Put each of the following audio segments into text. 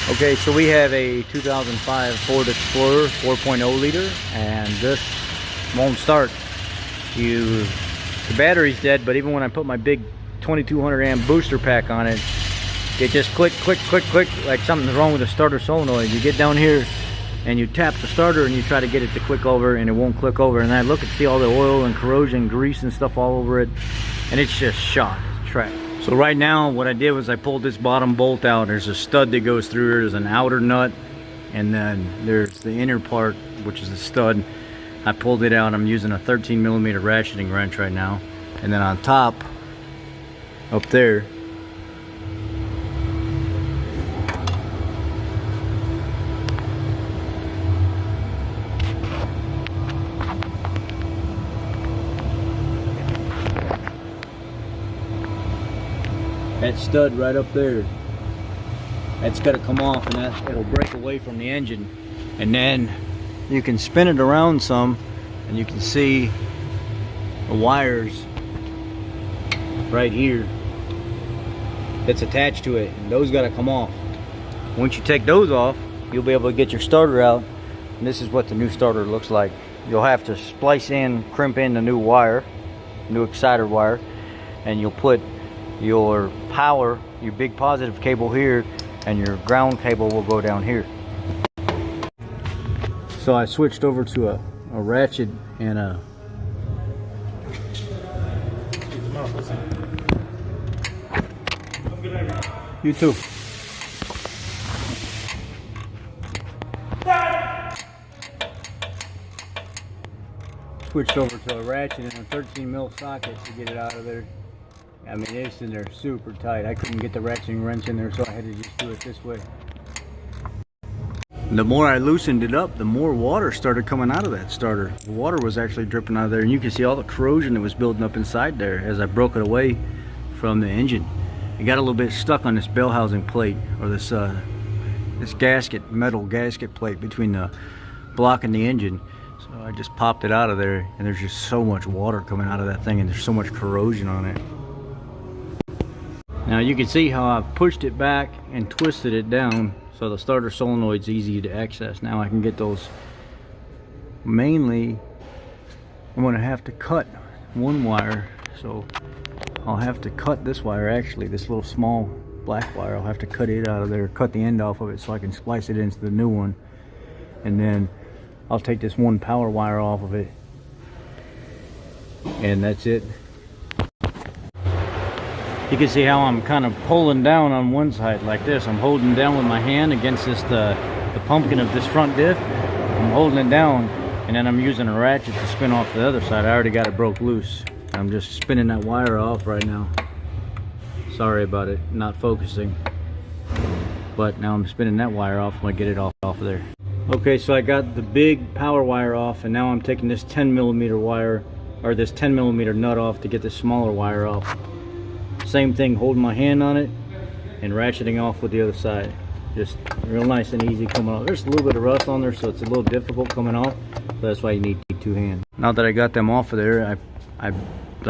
Okay, so we have a 2005 Ford Explorer 4.0 liter, and this won't start. The battery's dead, but even when I put my big 2200 amp booster pack on it, it just click, like something's wrong with the starter solenoid. You get down here and you tap the starter and you try to get it to click over, and it won't click over. And I look and see all the oil and corrosion, grease and stuff all over it, and it's just shot. It's trash. So right now what I did was I pulled this bottom bolt out. There's a stud that goes through here. There's an outer nut, and then there's the inner part, which is the stud. I pulled it out. I'm using a 13mm ratcheting wrench right now. And then on top, up there, that stud right up there, that's got to come off, and it'll break away from the engine. And then you can spin it around some and you can see the wires right here that's attached to it, and those got to come off. Once you take those off, you'll be able to get your starter out, and this is what the new starter looks like. You'll have to splice in, crimp in the new wire, new exciter wire, and you'll put your power, your big positive cable here, and your ground cable will go down here. So I switched over to a ratchet and a you too. Switched over to a ratchet and a 13mm socket to get it out of there. I mean, it's in there super tight. I couldn't get the ratcheting wrench in there, so I had to just do it this way. The more I loosened it up, the more water started coming out of that starter. The water was actually dripping out of there, and you can see all the corrosion that was building up inside there as I broke it away from the engine. It got a little bit stuck on this bell housing plate, or this gasket, metal gasket plate between the block and the engine. So I just popped it out of there, and there's just so much water coming out of that thing, and there's so much corrosion on it. Now you can see how I've pushed it back and twisted it down so the starter solenoid's easy to access. Now I can get those. Mainly I'm going to have to cut one wire, so I'll have to cut this wire, actually this little small black wire. I'll have to cut it out of there, cut the end off of it so I can splice it into the new one, and then I'll take this one power wire off of it, and that's it. You can see how I'm kind of pulling down on one side like this. I'm holding down with my hand against this the pumpkin of this front diff. I'm holding it down, and then I'm using a ratchet to spin off the other side. I already got it broke loose. I'm just spinning that wire off right now. Sorry about it, not focusing. But now I'm spinning that wire off. I'm gonna get it off of there. Okay, so I got the big power wire off, and now I'm taking this 10mm wire, or this 10mm nut off to get this smaller wire off. Same thing, holding my hand on it and ratcheting off with the other side. Just real nice and easy coming off. There's a little bit of rust on there, so it's a little difficult coming off. So that's why you need two hands. Now that I got them off of there, I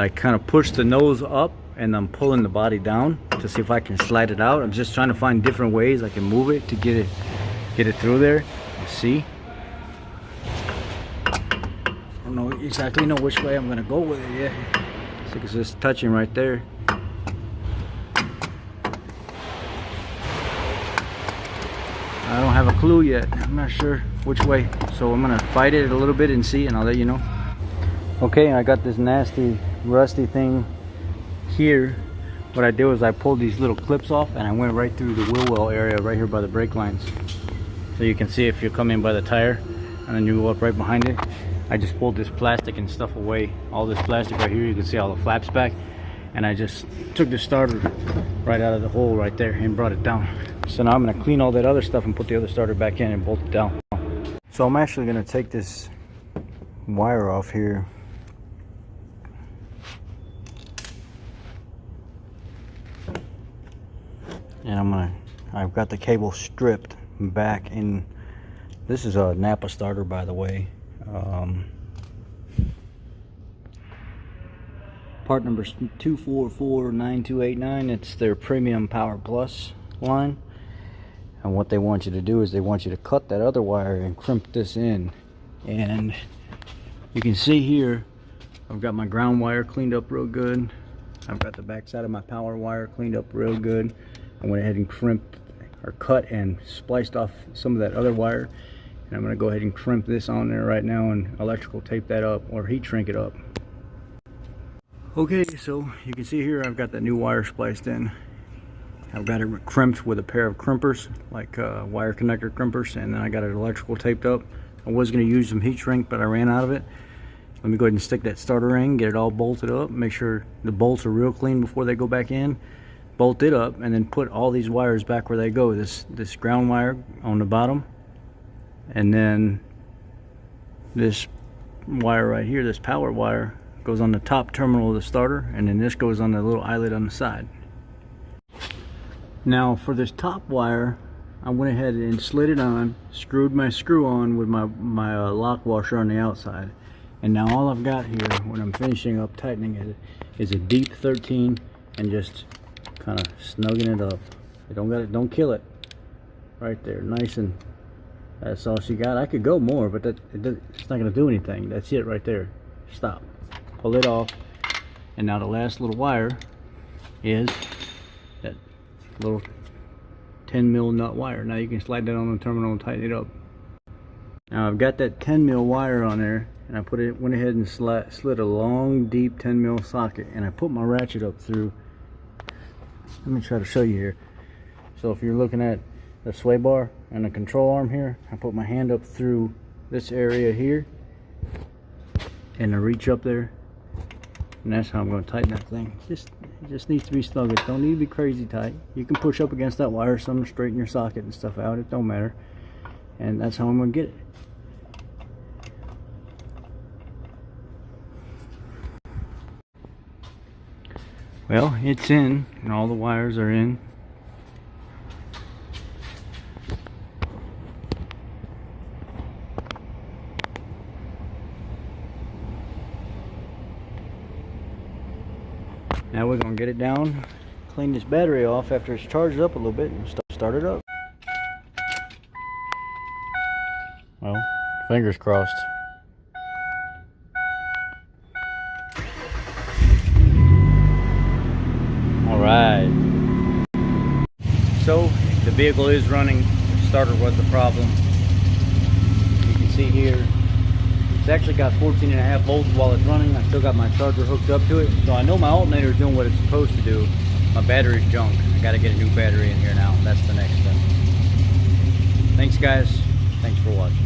kind of push the nose up, and I'm pulling the body down to see if I can slide it out. I'm just trying to find different ways I can move it to get it through there. You see? I don't know exactly which way I'm gonna go with it yet. See, it's just touching right there. I don't have a clue yet. I'm not sure which way. So I'm gonna fight it a little bit and see, and I'll let you know. Okay, I got this nasty rusty thing here. What I did was I pulled these little clips off, and I went right through the wheel well area right here by the brake lines. So you can see if you come in by the tire, and then you go up right behind it. I just pulled this plastic and stuff away. All this plastic right here, you can see all the flaps back. And I just took the starter right out of the hole right there and brought it down. So now I'm gonna clean all that other stuff and put the other starter back in and bolt it down. So I'm actually gonna take this wire off here. And I've got the cable stripped back in. This is a Napa starter, by the way. Part number 2449289. It's their Premium Power Plus line. And what they want you to do is they want you to cut that other wire and crimp this in. And you can see here, I've got my ground wire cleaned up real good. I've got the back side of my power wire cleaned up real good. I went ahead and crimped or cut and spliced off some of that other wire. And I'm going to go ahead and crimp this on there right now and electrical tape that up or heat shrink it up. Okay, so you can see here I've got that new wire spliced in. I've got it crimped with a pair of crimpers, like wire connector crimpers, and then I got it electrical taped up. I was going to use some heat shrink, but I ran out of it. Let me go ahead and stick that starter ring, get it all bolted up, make sure the bolts are real clean before they go back in. Bolt it up, and then put all these wires back where they go. This ground wire on the bottom, and then this wire right here, this power wire, goes on the top terminal of the starter, and then this goes on the little eyelet on the side. Now for this top wire, I went ahead and slid it on, screwed my screw on with my lock washer on the outside, and now all I've got here when I'm finishing up tightening it is a deep 13 and just kind of snugging it up. Don't kill it. Right there, nice, and that's all she got. I could go more, but it's not going to do anything. That's it right there. Stop. Pull it off, and now the last little wire is that little 10 mil nut wire. Now you can slide that on the terminal and tighten it up. Now I've got that 10 mil wire on there, and I went ahead and slid a long deep 10 mil socket, and I put my ratchet up through. Let me try to show you here. So if you're looking at the sway bar and the control arm here, I put my hand up through this area here, and I reach up there, and that's how I'm going to tighten that thing. It just needs to be snug. It don't need to be crazy tight. You can push up against that wire some to straighten your socket and stuff out. It don't matter. And that's how I'm going to get it. Well, it's in, and all the wires are in. Now we're going to get it down, clean this battery off after it's charged up a little bit, and start it up. Well, fingers crossed. Alright. So, the vehicle is running. The starter was the problem. You can see here, it's actually got 14.5 volts while it's running. I still got my charger hooked up to it. So I know my alternator is doing what it's supposed to do. My battery's junk. I got to get a new battery in here now. That's the next step. Thanks guys. Thanks for watching.